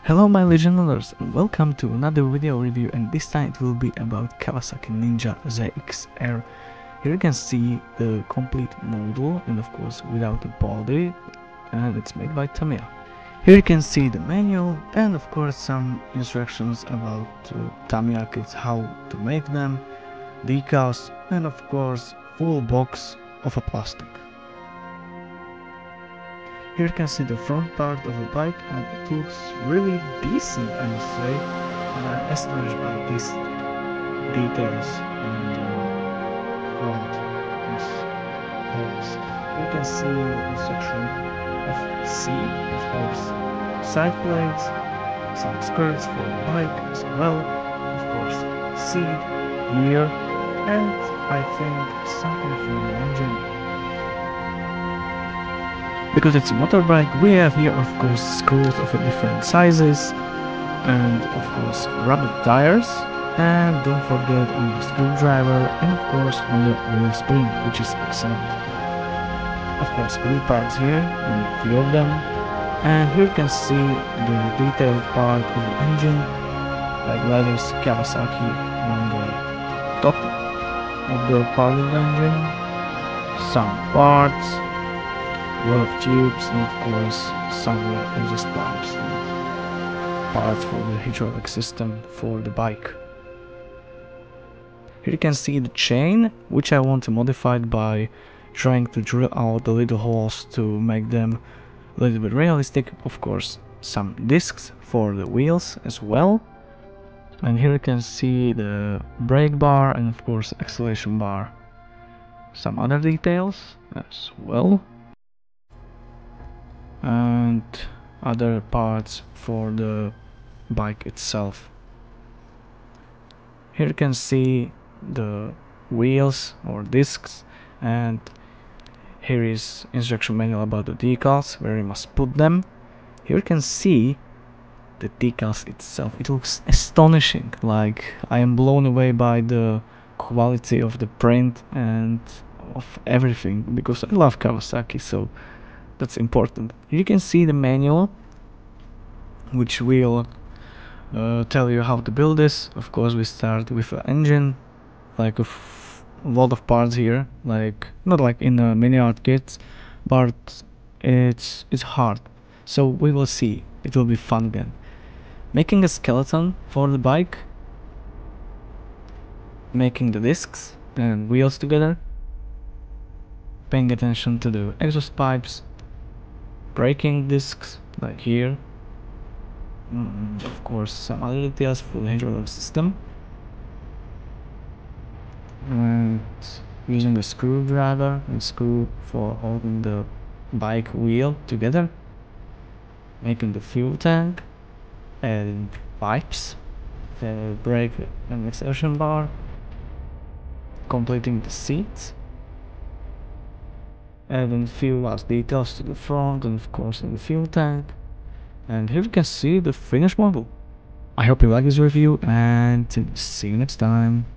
Hello my legenders and welcome to another video review, and this time it will be about Kawasaki Ninja ZXR. Here you can see the complete model and of course without the body, and it's made by Tamiya. Here you can see the manual and of course some instructions about Tamiya kits, how to make them, decals, and of course full box of a plastic. Here you can see the front part of the bike and it looks really decent, I must say, and I'm astonished by these details in the front. You can see the construction of seat, of course, side plates, some skirts for the bike as well, of course, seat, gear, and I think something for the engine. Because it's a motorbike, we have here of course screws of different sizes and of course rubber tires, and don't forget on the screwdriver and of course on the wheel spring, which is excellent. Of course wheel parts here, and a few of them, and here you can see the detailed part of the engine, like letters Kawasaki on the top of the part of the engine, some parts, a lot of tubes, and of course some exhaust pipes and parts for the hydraulic system for the bike. Here you can see the chain, which I want to modify by trying to drill out the little holes to make them a little bit realistic. Of course some discs for the wheels as well, and here you can see the brake bar and of course acceleration bar, some other details as well, and other parts for the bike itself. Here you can see the wheels or discs, and here is instruction manual about the decals, where you must put them. Here you can see the decals itself. It looks astonishing, like I am blown away by the quality of the print and of everything, because I love Kawasaki, so that's important. You can see the manual, which will tell you how to build this. Of course we start with an engine, like a lot of parts here, like not like in the mini art kits, but it's hard, so we will see. It will be fun again. Making a skeleton for the bike, making the discs and wheels together, paying attention to the exhaust pipes, braking discs like here, of course some other details for the hydraulic system, and using the screwdriver and screw for holding the bike wheel together, making the fuel tank and pipes, the brake and acceleration bar, completing the seats, adding a few last details to the front and of course in the fuel tank. And here you can see the finished model. I hope you like this review and see you next time.